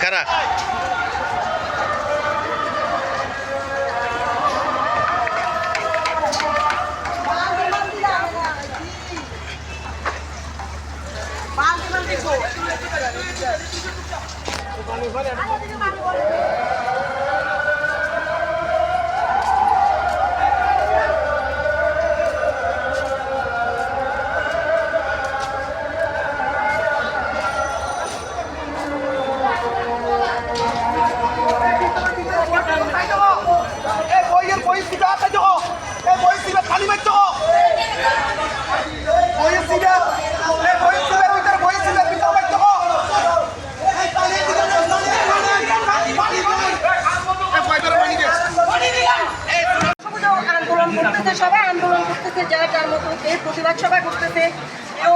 কারা সবাই আন্দোলন করতেছে, যার যার মতো প্রতিবাদ সভা করতেছে। কেউ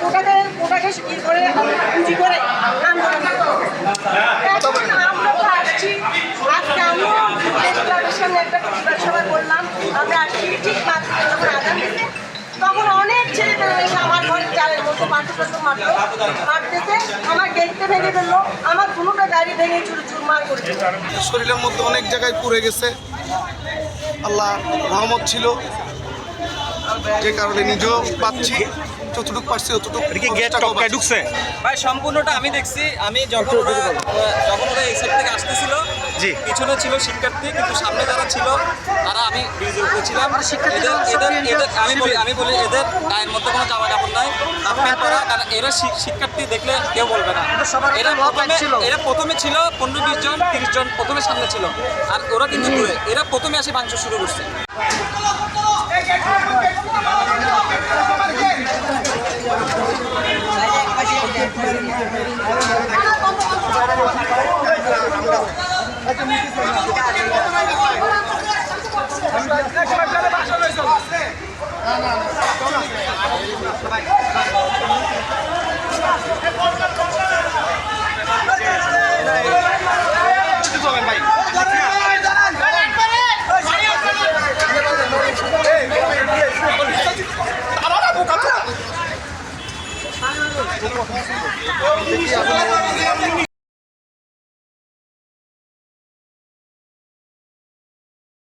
কোটাকে করে পুঁজি করে আন্দোলন করতেছে। আমরা তো আসছি, আজকে আমিও প্রেস ক্লাবের সামনে একটা প্রতিবাদ সভা করলাম। আমরা আসছি ঠিক মাত্র যখন আজান দিতে, তখন অনেক ছেলেমেয়েরা এসে আমার ঘরে চালের মতো মারতেছে। আমার গেটটা ভেঙে ফেললো, আমার দুটো গাড়ি ভেঙে চুরমার করেছে। শরীরের মধ্যে অনেক জায়গায় পুড়ে গেছে। আল্লাহ রহমত ছিল, যে কারণে নিজেও পাচ্ছি, যতটুকু পারছি ততটুকু ঢুকছে। ভাই সম্পূর্ণটা আমি দেখছি। আমি যখন ওরা এই সাইড থেকে আসতেছিল, পিছনে ছিল শিক্ষার্থী, কিন্তু সামনে যারা ছিল তারা, আমি ব্রিজের উপরে ছিলাম, আমি বলি এদের গায়ের মধ্যে কোনো জামা কাপড় নাই, কারণ এরা শিক্ষার্থী দেখলে কেউ বলবে না। এরা প্রথমে ছিল 15-20 জন 30 জন প্রথমে সামনে ছিল, আর ওরা কিন্তু দূরে। এরা প্রথমে এসে ভাঙচুর শুরু করছে। না